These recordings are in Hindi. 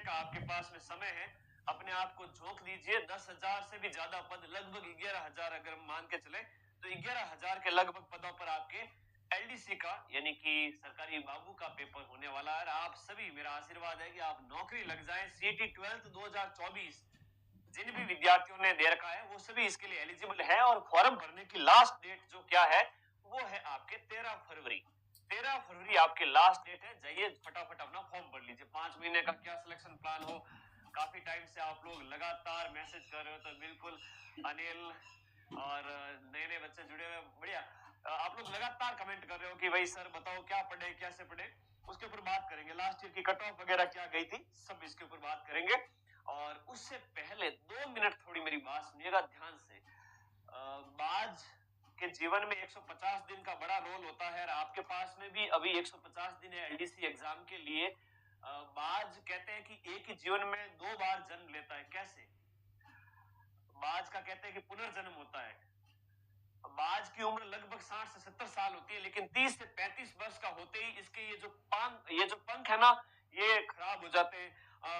का आपके पास में समय है, अपने आप को झोंक दीजिए। 10,000 से भी ज्यादा पद, लगभग 11,000 अगर हम मान के चले तो 11,000 के लगभग पदों पर आपके एलडीसी का यानी कि सरकारी बाबू का पेपर होने वाला है। आप सभी, मेरा आशीर्वाद है कि आप नौकरी लग जाए। सीटी 12th 2024 जिन भी विद्यार्थियों ने दे रखा है वो सभी इसके लिए एलिजिबल है। और फॉर्म भरने की लास्ट डेट जो क्या है वो है आपके 13 फरवरी। 13 फरवरी आपके लास्ट डेट है। जाइए फटाफट अपना फॉर्म भर लीजिए। 5 महीने का क्या सिलेक्शन प्लान हो, काफी टाइम से आप लोग लगातार मैसेज कर रहे हो, तो बिल्कुल अनिल और नए नए बच्चे जुड़े हुए, बढ़िया। आप लोग लगातार कमेंट कर रहे हो कि भाई सर बताओ क्या पढ़े, कैसे पढ़े, उसके ऊपर बात करेंगे। लास्ट ईयर की कट ऑफ वगैरह क्या गई थी, सब इसके ऊपर बात करेंगे। और उससे पहले 2 मिनट थोड़ी मेरी बात सुनिएगा ध्यान से। बाज के जीवन में 150 दिन का बड़ा रोल होता है और आपके पास में भी अभी 150 दिन है एलडीसी एग्जाम के लिए। बाज कहते हैं कि एक ही जीवन में 2 बार जन्म लेता है। कैसे? बाज का कहते हैं कि पुनर्जन्म होता है। बाज की उम्र लगभग 60 से 70 साल होती है, लेकिन 30 से 35 वर्ष का होते ही इसके ये जो पंख है ना, ये खराब हो जाते हैं,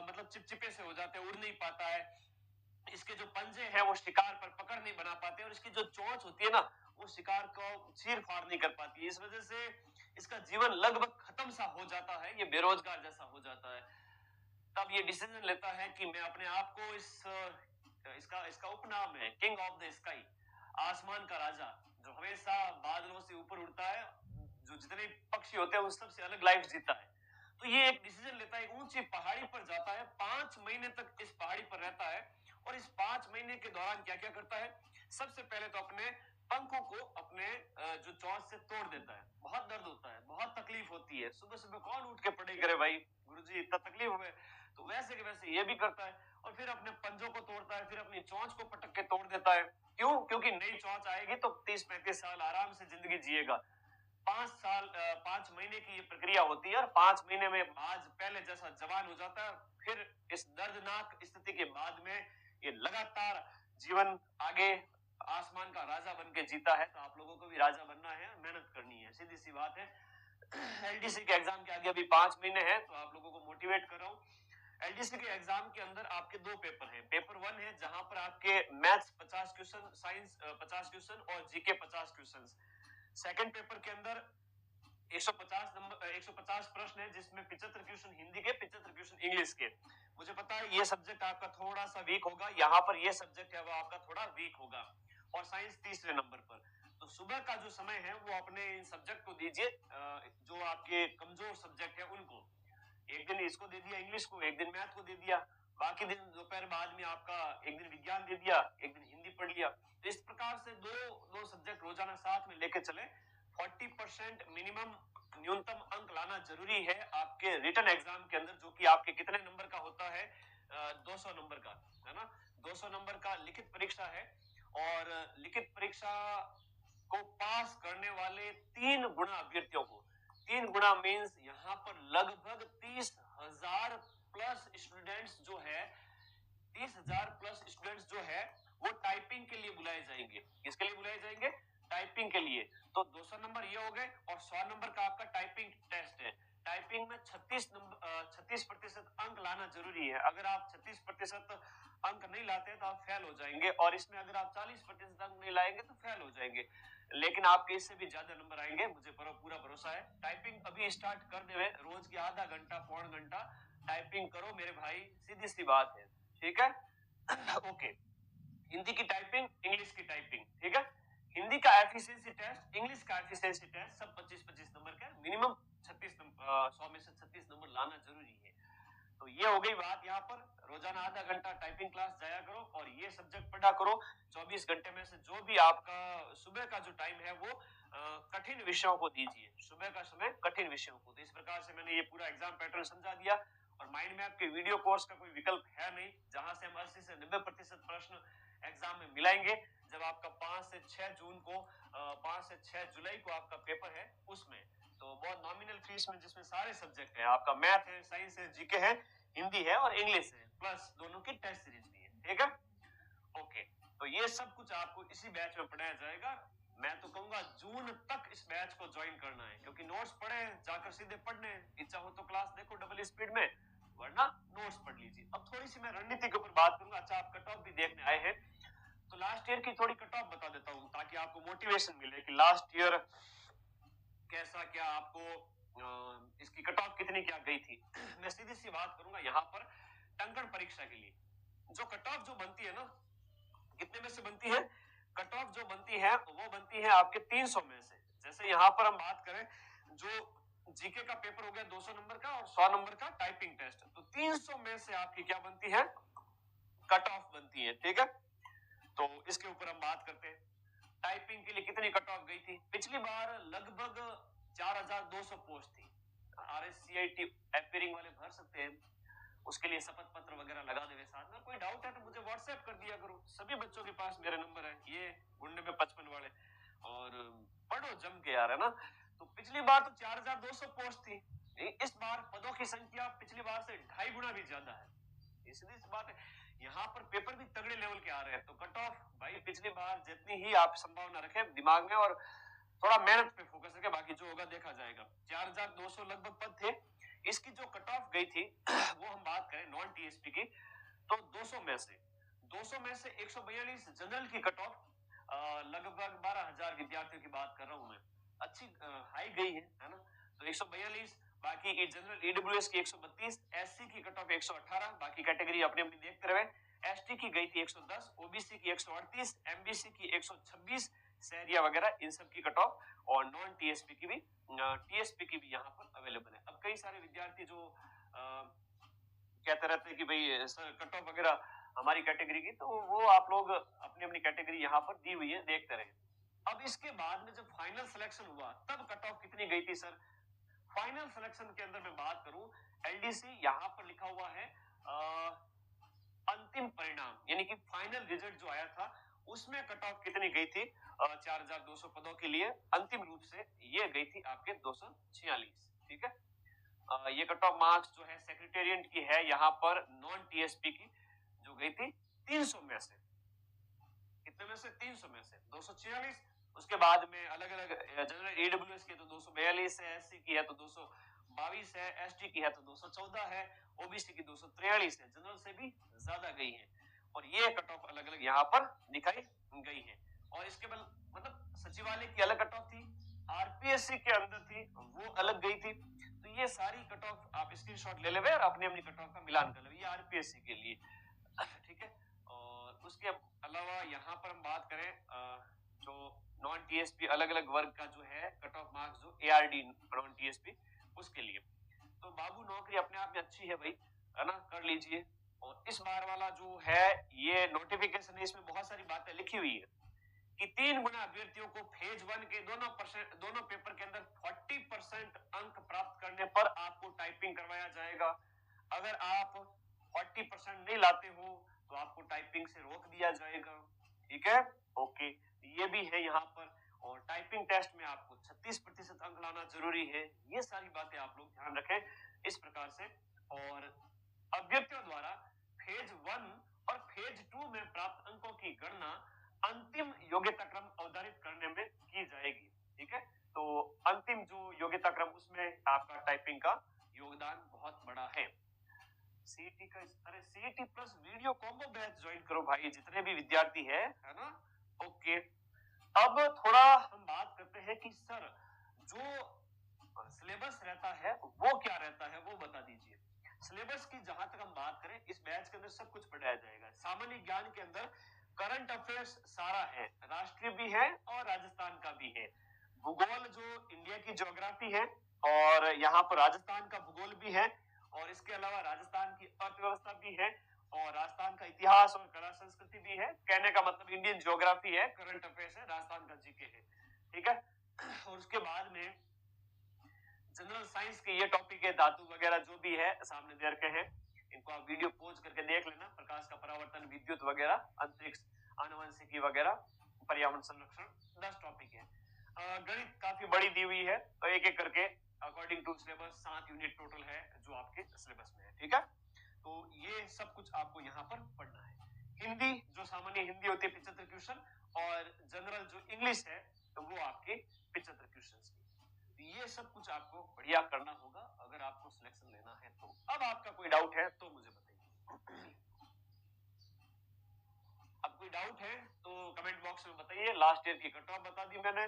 मतलब चिपचिपे से हो जाते हैं, उड़ नहीं पाता है। इसके जो पंजे हैं वो शिकार पर पकड़ नहीं बना पाते, और इसकी जो चोंच होती है ना वो शिकार को चीर फाड़ नहीं कर पाती है। इस वजह से इसका जीवन लगभग खत्म सा हो जाता है, ये बेरोजगार जैसा हो जाता है। तब ये डिसीजन लेता है कि मैं अपने आप को इसका इसका उपनाम है किंग ऑफ द स्काई, आसमान का राजा, जो हमेशा बादलों से ऊपर उड़ता है, जो जितने पक्षी होते हैं उन सबसे अलग लाइफ जीता है। तो ये एक डिसीजन लेता है, ऊंची पहाड़ी पर जाता है, 5 महीने तक इस पहाड़ी पर रहता है। और इस 5 महीने के दौरान क्या क्या करता है? सबसे पहले तो अपने पंखों को अपने जो चोंच से तोड़ देता है। बहुत दर्द होता है, बहुत तकलीफ होती है। सुबह सुबह कौन उठ के पढ़ाई करे भाई, गुरुजी इतना तकलीफ हुए। तो वैसे के वैसे ये भी करता है, और फिर अपने पंजों को तोड़ता है, फिर अपनी चोंच को पटक के तोड़ देता है। क्यों? क्योंकि नई चोंच आएगी तो 30-35 साल आराम से जिंदगी जिएगा। 5 महीने की ये प्रक्रिया होती है, और 5 महीने में आज पहले जैसा जवान हो जाता है। फिर इस दर्दनाक स्थिति के बाद में ये लगातार जीवन आगे आसमान का राजा बन के जीता है। तो आप लोगों को भी राजा बनना है, मेहनत करनी है, सीधी सी बात है। एलडीसी के एग्जाम के आगे अभी 5 महीने हैं, तो आप लोगों को मोटिवेट कर रहा हूँ। एलडीसी के एग्जाम के अंदर आपके 2 पेपर हैं। पेपर 1 है जहां पर आपके मैथ्स 50 क्वेश्चन, साइंस 50 क्वेश्चन और जीके 50 क्वेश्चन। सेकंड पेपर के अंदर 150 प्रश्न है, जिसमें 75 क्वेश्चन हिंदी के, 75 क्वेश्चन इंग्लिश के। मुझे पता है ये सब्जेक्ट आपका थोड़ा सा वीक होगा, यहाँ पर ये सब्जेक्ट है वो आपका थोड़ा वीक होगा। और साइंस तीसरे नंबर पर। तो सुबह का जो समय है वो अपने इन सब्जेक्ट को दीजिए, जो आपके कमजोर सब्जेक्ट है उनको। एक दिन इसको दे दिया इंग्लिश को, एक दिन मैथ को दे दिया, बाकी दिन दोपहर बाद में आपका एक दिन विज्ञान दे दिया, एक दिन हिंदी पढ़ लिया। तो इस प्रकार से दो सब्जेक्ट रोजाना साथ में लेके चले। 40% मिनिमम, न्यूनतम अंक लाना जरूरी है आपके रिटन एग्जाम के अंदर, जो कि आपके कितने नंबर का होता है? 200 नंबर का, है ना। 200 नंबर का लिखित परीक्षा है, और लिखित परीक्षा को पास करने वाले 3 गुणा अभ्यर्थियों को, 3 गुणा मीन्स यहाँ पर लगभग 30,000 प्लस स्टूडेंट्स जो है, 30,000 प्लस स्टूडेंट्स जो है वो टाइपिंग के लिए बुलाए जाएंगे। किसके लिए बुलाए जाएंगे? टाइपिंग के लिए। तो 200 नंबर ये हो गए, और 100 नंबर का आपका टाइपिंग टेस्ट है। टाइपिंग में 36% अंक लाना जरूरी है। अगर आप 36% अंक नहीं लाते तो आप फेल हो जाएंगे, और इसमें अगर आप 40% अंक नहीं लाएंगे तो फेल हो जाएंगे। लेकिन आपके इससे भी ज्यादा नंबर आएंगे, मुझे पूरा भरोसा है। टाइपिंग अभी स्टार्ट कर देवे, रोज की आधा घंटा पौन घंटा टाइपिंग करो मेरे भाई, सीधी सी बात है, ठीक है। ओके, हिंदी की टाइपिंग, इंग्लिश की टाइपिंग, ठीक है। हिंदी का एफिशिएंसी टेस्ट, इंग्लिश का एफिशिएंसी टेस्ट, सब 25-25 नंबर का, मिनिमम 36 नंबर, 100 में से 36 नंबर लाना जरूरी है। तो ये हो गई बात। यहाँ पर रोजाना आधा घंटा टाइपिंग क्लास जाया करो, और ये सब्जेक्ट पढ़ा करो। 24 घंटे में से जो भी आपका सुबह का जो टाइम है वो कठिन विषयों को दीजिए, सुबह का समय कठिन विषयों को। तो इस प्रकार से मैंने ये पूरा एग्जाम पैटर्न समझा दिया। और माइंड मैप के वीडियो कोर्स का कोई विकल्प है नहीं, जहां से हम 80 से 90% प्रश्न एग्जाम में मिलाएंगे। जब आपका 5 से 6 जून को 5 से 6 जुलाई को आपका पेपर है, उसमें तो बहुत नॉमिनल फीस में, जिसमें सारे सब्जेक्ट है, आपका मैथ है, साइंस है, जीके है, हिंदी है और इंग्लिश है, प्लस दोनों की टेस्ट सीरीज भी है, ठीक है। ओके, तो ये सब कुछ आपको इसी बैच में पढ़ाया जाएगा। मैं तो कहूंगा जून तक इस बैच को ज्वाइन करना है, क्योंकि नोट्स पढ़े जाकर सीधे पढ़ने, इच्छा हो तो क्लास देखो डबल स्पीड में, वरना नोट्स पढ़ लीजिए। अब थोड़ी सी मैं रणनीति के ऊपर बात करूंगा। अच्छा, आप कट ऑफ भी देखने आए हैं तो लास्ट ईयर की थोड़ी कट ऑफ बता देता हूँ ताकि आपको मोटिवेशन मिले कि लास्ट ईयर कैसा क्या आपको इसकी कट ऑफ कितनी क्या गई थी। मैं सीधी सी बात करूंगा यहाँ पर टंकण परीक्षा के लिए जो कट ऑफ जो बनती है ना, कितने में से बनती है कट ऑफ जो बनती है, वो बनती है आपके 300 में से। जैसे यहाँ पर हम बात करें जो जीके का पेपर हो गया 200 नंबर का और 100 नंबर का टाइपिंग टेस्ट, तो 300 में से आपकी क्या बनती है कट ऑफ बनती है। ठीक है, तो इसके ऊपर हम बात करते हैं। टाइपिंग के लिए कितनी कट ऑफ गई थी पिछली बार? लगभग 4200 पोस्ट थी। RSCIT एपियरिंग वाले भर सकते हैं, उसके लिए शपथ पत्र वगैरह लगा देवे साथ में। कोई डाउट है तो मुझे व्हाट्सएप कर दिया करो, सभी बच्चों के पास मेरे नंबर है, ये गुंडे में 55 वाले, और पढ़ो जम के यार, है ना। तो पिछली बार तो 4200 पोस्ट थी, इस बार पदों की संख्या पिछली बार से 2.5 गुना भी ज्यादा है। इसलिए इस बात है, यहाँ पर पेपर भी तगड़े लेवल के आ रहे हैं, तो कट ऑफ भाई पिछली बार जितनी ही आप संभावना रखें दिमाग में और थोड़ा मेहनत पे फोकस रखें, बाकी जो होगा देखा जाएगा। 4200 लगभग पद थे। इसकी जो कट ऑफ गई थी वो हम बात करें नॉन टीएसपी की, तो 200 में से 142 जनरल की कट ऑफ, लगभग 12,000 विद्यार्थियों की बात कर रहा हूं मैं, अच्छी हाई गई है ना। तो 142, बाकी जनरल ईडब्ल्यूएस की 132, एससी की कट ऑफ 118, बाकी कैटेगरी अपनी अपनी देखते रहे। एसटी की गई थी 110, ओबीसी की 138, एमबीसी की 126, सहरिया वगैरह इन सब की कट ऑफ, और नॉन टीएसपी की भी यहाँ पर अवेलेबल है। अब कई सारे विद्यार्थी जो कहते रहते हैं कि भाई सर कट ऑफ वगैरह हमारी कैटेगरी की, तो वो आप लोग अपनी अपनी कैटेगरी यहाँ पर दी हुई है, देखते रहे। अब इसके बाद में जब फाइनल सिलेक्शन हुआ तब कट ऑफ कितनी गई थी सर? फाइनल सिलेक्शन के अंदर मैं बात करूं, एलडीसी यहाँ पर लिखा हुआ है अंतिम परिणाम, यानी कि फाइनल रिजल्ट जो आया था उसमें कट ऑफ कितनी गई थी 4200 पदों के लिए, अंतिम रूप से ये गई थी आपके 246। ठीक है, ये कट ऑफ मार्क्स जो है सेक्रेटेरिएट की है यहाँ पर नॉन टीएसपी की, जो गई थी 300 में से, कितने में से 300 में से 246। उसके बाद में अलग अलग जनरल ईडब्ल्यूएस की तो 242 है, एससी की है तो 222 है, एसटी की है तो 214 है, ओबीसी की 243 है, जनरल से भी ज्यादा गई है। और ये कट ऑफ अलग अलग यहाँ पर दिखाई गई है। और इसके बाद मतलब सचिवालय की अलग कट ऑफ थी, आरपीएससी के अंदर थी वो अलग गई थी। तो ये सारी कट ऑफ आप स्क्रीनशॉट ले लेवे और अपनी अपनी कट ऑफ का मिलान कर लेवे, ये आरपीएससी के लिए। ठीक है, और उसके अलावा यहाँ पर हम बात करें जो नॉन टीएसपी अलग अलग वर्ग का जो है कट ऑफ मार्क्स, जो एआरडी नॉन टीएसपी उसके लिए, तो बाबू नौकरी अपने आप में अच्छी है भाई, है ना, कर लीजिए। और इस बार वाला जो है ये नोटिफिकेशन है, इसमें बहुत सारी बातें लिखी हुई है कि 3 गुना अभ्यर्थियों को फेज 1 के दोनों पेपर के अंदर 40% अंक प्राप्त करने पर आपको टाइपिंग करवाया जाएगा। अगर आप 40% नहीं लाते हो तो आपको टाइपिंग से रोक दिया जाएगा। ठीक है, ओके, ये भी है यहाँ पर। और टाइपिंग टेस्ट में आपको 36% अंक लाना जरूरी है। ये सारी बातें आप लोग ध्यान रखें इस प्रकार से। और अभ्यर्थियों द्वारा फेज 1 और फेज 2 में प्राप्त अंकों की गणना अंतिम योग्यता क्रम अवधारित करने में की जाएगी। ठीक है, तो अंतिम जो योग्यता क्रम उसमें आपका टाइपिंग का योगदान बहुत बड़ा है। सीईटी का, अरे CET plus video combo batch join करो भाई जितने भी विद्यार्थी है ना। ओके, अब थोड़ा हम बात करते हैं कि सर जो सिलेबस रहता है वो क्या रहता है, वो बता दीजिए। सिलेबस की जहां तक हम बात करें, इस बैच के अंदर सब कुछ पढ़ाया जाएगा। सामान्य ज्ञान के अंदर करंट अफेयर्स सारा है, राष्ट्रीय भी है और राजस्थान का भी है। भूगोल जो इंडिया की ज्योग्राफी है, और यहाँ पर राजस्थान का भूगोल भी है, और इसके अलावा राजस्थान की अर्थव्यवस्था भी है, और राजस्थान का इतिहास और कला संस्कृति भी है। कहने का मतलब इंडियन ज्योग्राफी है, करंट अफेयर्स है, राजस्थान का जीके है। ठीक है, और उसके बाद में जनरल साइंस के ये टॉपिक है, धातु वगैरह जो भी है सामने दे रखे हैं, इनको आप वीडियो पॉज करके देख लेना। प्रकाश का परावर्तन, विद्युत वगैरह, अंतरिक्ष, आनुवंशिकी वगैरह, पर्यावरण संरक्षण, 10 टॉपिक है। गणित काफी बड़ी दी हुई है, तो एक एक करके according to syllabus 7 unit total है जो आपके सिलेबस में है। ठीक है, तो ये सब कुछ आपको यहाँ पर पढ़ना है। हिंदी जो सामान्य हिंदी होती है 75 क्वेश्चन, और जनरल जो इंग्लिश है तो वो आपके 75 क्वेश्चन की। ये सब कुछ आपको बढ़िया करना होगा अगर आपको सिलेक्शन लेना है तो। अब आपका कोई डाउट डाउट है तो कमेंट बॉक्स में बताइए। लास्ट ईयर की कट ऑफ बता दी मैंने,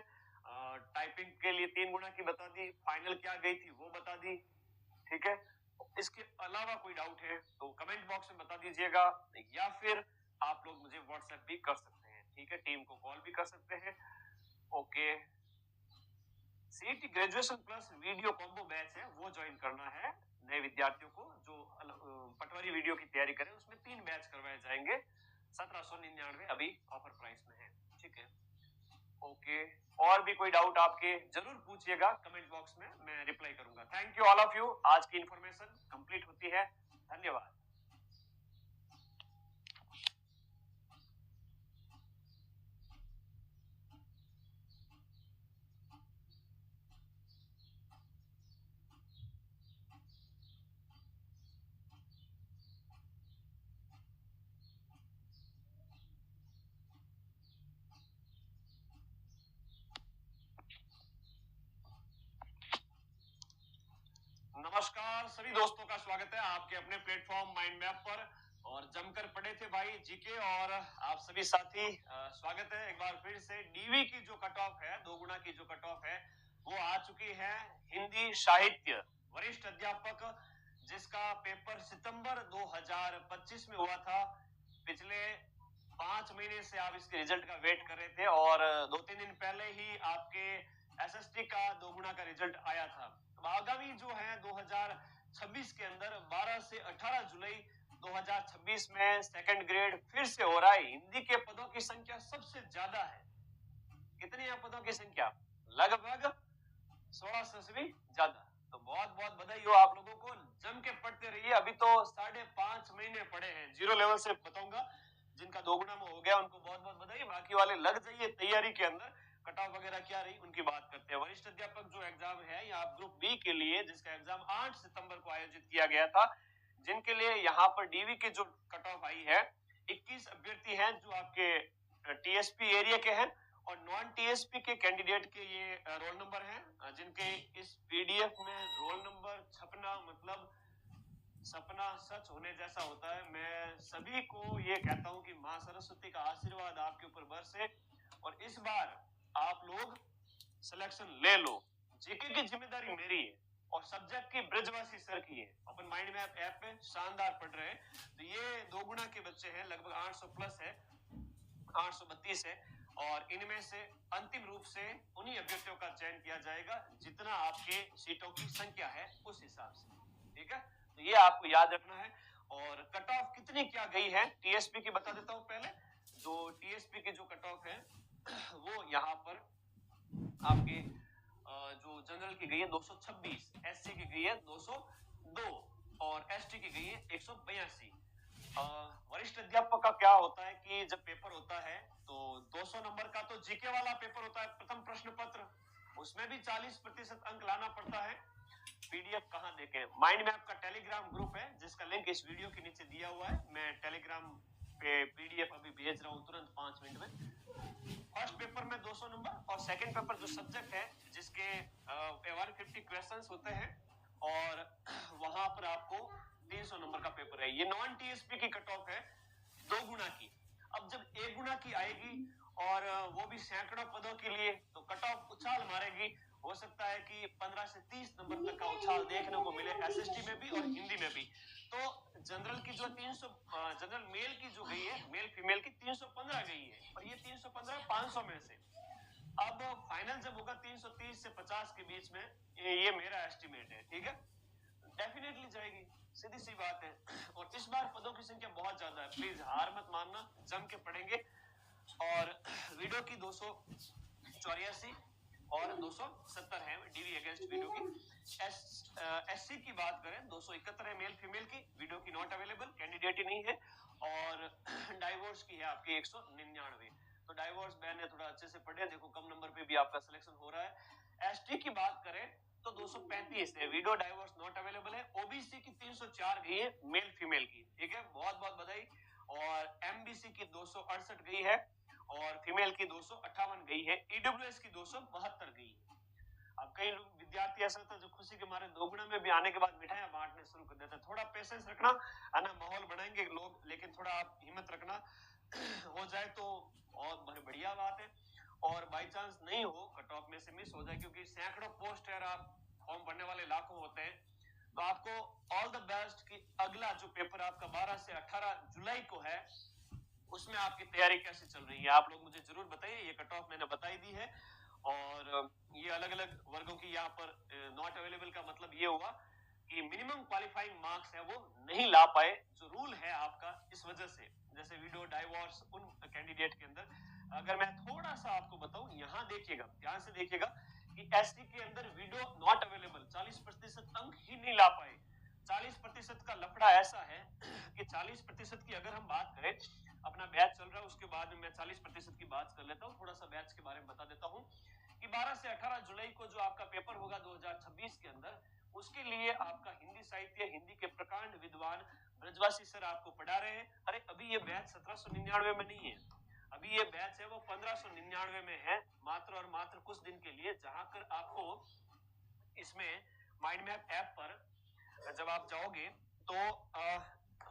टाइपिंग के लिए 3 गुना की बता दी, फाइनल क्या गई थी वो बता दी, ठीक है। इसके अलावा कोई डाउट है तो कमेंट बॉक्स में बता दीजिएगा, या फिर आप लोग मुझे व्हाट्सएप भी कर सकते हैं, ठीक है। टीम को कॉल भी कर सकते हैं। Okay, CET graduation plus video combo batch है वो ज्वाइन करना है नए विद्यार्थियों को जो पटवारी वीडियो की तैयारी करें। उसमें 3 बैच करवाए जाएंगे, 1799 अभी ऑफर प्राइस में है, ठीक है। ओके, और भी कोई डाउट आपके जरूर पूछिएगा कमेंट बॉक्स में, मैं रिप्लाई करूंगा। Thank you all of you. आज की इंफॉर्मेशन कंप्लीट होती है, धन्यवाद। नमस्कार सभी दोस्तों का स्वागत है आपके अपने प्लेटफॉर्म माइंड मैप पर। और जमकर पढ़े थे भाई जीके और आप सभी साथी, स्वागत है एक बार फिर से। डीवी की जो कट ऑफ है, 2 गुना की जो कट ऑफ है वो आ चुकी है। हिंदी साहित्य वरिष्ठ अध्यापक, जिसका पेपर सितंबर 2025 में हुआ था। पिछले 5 महीने से आप इसके रिजल्ट का वेट कर रहे थे और 2-3 दिन पहले ही आपके एसएसटी का 2 गुना का रिजल्ट आया था। आगामी जो है 2026 के अंदर 12 से 18 जुलाई 2026 में सेकंड ग्रेड फिर से हो रहा है। हिंदी के पदों की संख्या सबसे ज्यादा है। कितनी है पदों की संख्या? लगभग 1600 से भी ज्यादा। तो बहुत बहुत बधाई हो आप लोगों को, जम के पढ़ते रहिए। अभी तो 5.5 महीने पढ़े हैं, 0 लेवल से बताऊंगा। जिनका 2 गुना में हो गया उनको बहुत बहुत बधाई। बाकी वाले लग जाइए तैयारी के अंदर। कट ऑफ वगैरह क्या रही उनकी बात करते हैं। वरिष्ठ अध्यापक जो एग्जाम है या आप ग्रुप बी के लिए, जिसका एग्जाम 8 सितंबर को आयोजित किया गया था, जिनके लिए यहाँ पर डीवी की जो कट ऑफ आई है, 21 अभ्यर्थी हैं जो आपके टीएसपी एरिया के हैं और नॉन टीएसपी के कैंडिडेट के ये रोल नंबर हैं, जिनके इस पीडीएफ में रोल नंबर छपना मतलब सपना सच होने जैसा होता है। मैं सभी को ये कहता हूं कि मां सरस्वती का आशीर्वाद आपके ऊपर बरसे और इस बार आप लोग सिलेक्शन ले लो। जीके की जिम्मेदारी मेरी है और सब्जेक्ट की ब्रजवासी सर की है। अपन माइंड मैप ऐप पे शानदार पढ़ रहे हैं। तो ये 2 गुना के बच्चे हैं, लगभग 800 प्लस है, 832 है और इनमें से अंतिम रूप से उन्हीं अभ्यर्थियों का चयन किया जाएगा जितना आपके सीटों की संख्या है उस हिसाब से, ठीक है। तो ये आपको याद रखना है। और कट ऑफ कितनी क्या गई है टीएसपी की बता देता हूं पहले। जो टीएसपी की जो कट ऑफ है वो यहाँ पर आपके जो जनरल की गई है 226, एससी की गई है 202 और एसटी की गई है 182। वरिष्ठ अध्यापक का क्या होता है कि जब पेपर होता है तो 200 नंबर का तो जीके वाला पेपर होता है, प्रथम प्रश्न पत्र, उसमें भी 40% अंक लाना पड़ता है। पीडीएफ कहाँ देखें? माइंड मैप का टेलीग्राम ग्रुप है जिसका लिंक इस वीडियो के नीचे दिया हुआ है। मैं टेलीग्राम पे पीडीएफ अभी भेज रहा हूँ तुरंत 5 मिनट में। फर्स्ट पेपर में 200 नंबर और सेकंड पेपर जो सब्जेक्ट है जिसके 150 क्वेश्चंस होते हैं और वहां पर आपको 300 नंबर का पेपर है। ये नॉन टीएसपी की कट ऑफ है 2 गुना की। अब जब 1 गुना की आएगी और वो भी सैकड़ों पदों के लिए, तो कट ऑफ उछाल मारेगी। हो सकता है कि 15 से 30 नंबर तक का उछाल देखने को मिले एसएसटी में भी और हिंदी में भी। तो जनरल की जो 300 जनरल मेल की जो गई है, मेल फीमेल की 315 गई है और ये 315 500 में से। अब फाइनल जब होगा 330 से 50 के बीच में, ये मेरा एस्टिमेट है, ठीक है। डेफिनेटली जाएगी, सीधी सी बात है। और इस बार पदों की संख्या बहुत ज्यादा है, प्लीज हार मत मानना, जम के पढ़ेंगे। और वीडियो की 284 और 270 है डीवी अगेंस्ट वीडियो की। एससी की बात करें 271 है मेल फीमेल की, वीडियो की नॉट अवेलेबल, कैंडिडेट ही नहीं है। और डाइवोर्स की है आपकी 199। तो डाइवोर्स बैन है, थोड़ा अच्छे से पढ़े, देखो कम नंबर पे भी आपका सिलेक्शन हो रहा है। एसटी की बात करें तो 235 है, वीडियो डाइवोर्स नॉट अवेलेबल है। ओबीसी की 304 गई है मेल फीमेल की, ठीक है, बहुत बहुत बधाई। और एमबीसी की 268 गई है और फीमेल की 258 गई है। ईडब्ल्यूएस की 272 गई है। अब कई लोग विद्यार्थी ऐसा होता है जो खुशी के मारे 2 गुना में भी आने के बाद मिठाइयां बांटने शुरू कर देते हैं। थोड़ा पेशेंस रखना है ना, माहौल बनाएंगे लोग, लेकिन थोड़ा आप हिम्मत रखना। हो जाए तो और बढ़िया बात है, और बाई चांस नहीं हो, कट ऑफ में से मिस हो जाए, क्योंकि सैकड़ों पोस्ट है, आप फॉर्म भरने वाले लाखों होते हैं, तो आपको ऑल द बेस्ट कि अगला जो पेपर आपका 12 से 18 जुलाई को है, उसमें आपकी तैयारी कैसे चल रही है, आप लोग मुझे जरूर बताइए। ये कट ऑफ मैंने बताई दी है, और ये अलग अलग वर्गों की यहाँ पर नॉट अवेलेबल का मतलब ये हुआ कि मिनिमम क्वालिफाइंग मार्क्स है वो नहीं ला पाए, जो रूल है आपका, इस वजह से। जैसे वीडियो डाइवोर्स उन कैंडिडेट के अंदर, अगर मैं थोड़ा सा आपको बताऊं, यहाँ देखिएगा, ध्यान से देखिएगा कि एसटी के अंदर वीडियो नॉट अवेलेबल 40% अंक ही नहीं ला पाए। 40% का लफड़ा ऐसा है कि 40% की अगर हम बात करें, अपना बैच चल रहा है उसके बाद में मैं 40% की बात कर लेता हूँ, थोड़ा सा बैच के बारे में बता देता हूँ कि 12 से 18 जुलाई को जो आपका पेपर होगा 2026 के अंदर, उसके लिए आपका हिंदी साहित्य, हिंदी के प्रकांड विद्वान ब्रजवासी सर आपको पढ़ा रहे हैं। अरे अभी ये बैच 1799 में नहीं है, अभी ये बैच है वो 1599 में है, मात्र और मात्र कुछ दिन के लिए, जहां कर आपको इसमें माइंड मैप ऐप पर जब आप जाओगे तो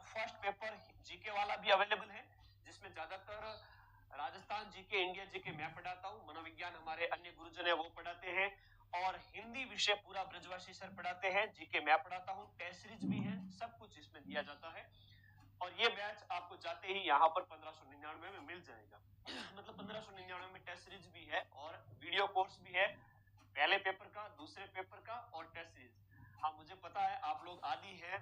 फर्स्ट पेपर जीके वाला भी अवेलेबल है, जिसमें ज्यादातर राजस्थान जीके, इंडिया जीके मैं पढ़ाता हूँ, मनोविज्ञान हमारे अन्य गुरुजन है वो पढ़ाते हैं, और हिंदी विषय पूरा ब्रजवासी सर पढ़ाते हैं, जीके मैं पढ़ाता हूँ, टेस्ट सीरीज भी है, सब कुछ इसमें दिया जाता है। और ये बैच आपको जाते ही यहाँ पर 1599 में मिल जाएगा। मतलब 1599 में टेस्ट सीरीज भी है और वीडियो कोर्स भी है, पहले पेपर का, दूसरे पेपर का और टेस्ट सीरीज। हाँ मुझे पता है आप लोग आदी हैं,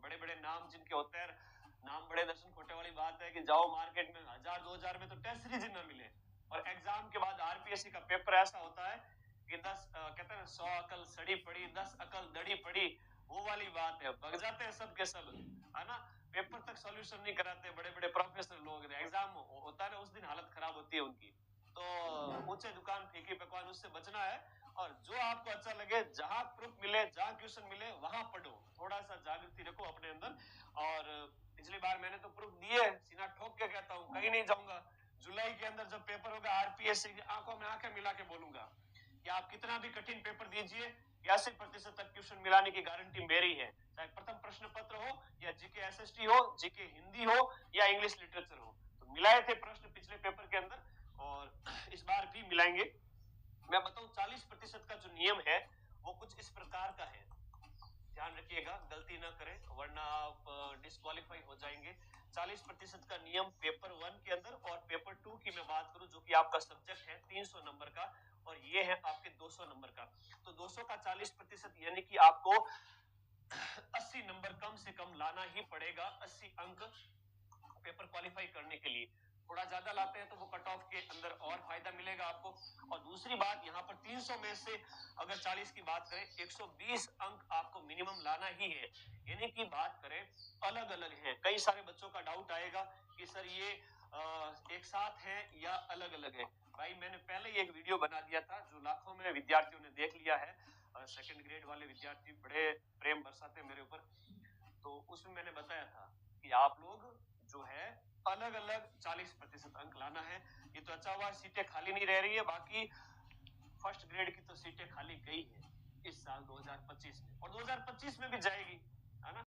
बड़े बड़े नाम जिनके होते हैं, नाम बड़े दर्शन खोटे वाली बात है कि जाओ मार्केट में 1000-2000 में तो टेस्ट सीरीज ही ना मिले, और एग्जाम के बाद आरपीएससी का पेपर ऐसा होता है कि 10 कहते हैं 100 अकल सड़ी पड़ी 10 अकल दड़ी पड़ी, वो वाली बात है, भग जाते हैं सब के सब, है ना, पेपर तक सॉल्यूशन नहीं कराते बड़े बड़े प्रोफेसर लोग, एग्जाम होता है ना उस दिन हालत खराब होती है उनकी। तो ऊंचे दुकान फीकी पकवान, उससे बचना है, और जो आपको अच्छा लगे, जहां प्रूफ मिले, जहां क्वेश्चन मिले वहां पढ़ो, थोड़ा सा जागृति रखो अपने अंदर। और पिछली बार मैंने तो प्रूफ दिए, सीना ठोक के कहता हूँ कहीं नहीं जाऊंगा, जुलाई के अंदर जब पेपर होगा आरपीएससी की आंखों में आंखें मिला के बोलूंगा कि आप कितना भी कठिन पेपर दीजिए, 80% तक क्वेश्चन मिलाने की गारंटी मेरी है, चाहे प्रथम प्रश्न पत्र हो या जीके एसएसटी हो, जीके हिंदी हो या इंग्लिश लिटरेचर हो। तो मिलाए थे प्रश्न पिछले पेपर के अंदर, और इस बार भी मिलाएंगे। मैं बताऊं 40% का जो नियम है वो कुछ इस प्रकार का है, ध्यान रखिएगा, गलती ना करें वरना आप डिस्क्वालीफाई हो जाएंगे। 40% का नियम पेपर 1 के अंदर, और पेपर 2 की मैं बात करूं जो कि आपका सब्जेक्ट है 300 नंबर का, और ये है आपके 200 नंबर का। तो 200 का 40% यानी कि आपको 80 नंबर कम से कम लाना ही पड़ेगा, 80 अंक पेपर क्वालिफाई करने के लिए। थोड़ा ज्यादा लाते हैं तो वो कट ऑफ के अंदर और फायदा मिलेगा आपको। और दूसरी बात, यहाँ पर 300 में से अगर 40 की बात करें, 120 अंक आपको मिनिमम लाना ही है। यानी कि बात करें, अलग अलग है, कई सारे बच्चों का डाउट आएगा कि सर ये एक साथ है या अलग अलग है। भाई मैंने पहले ही एक वीडियो बना दिया था जो लाखों में विद्यार्थियों ने देख लिया है, सेकंड ग्रेड वाले विद्यार्थी बड़े प्रेम बरसाते मेरे ऊपर। तो उसमें मैंने बताया था कि आप लोग जो है अलग अलग 40% अंक लाना है। ये तो अच्छा हुआ सीटें खाली नहीं रह रही है, बाकी फर्स्ट ग्रेड की तो सीटें खाली गई है इस साल 2025 में, और 2025 में भी जाएगी, है ना।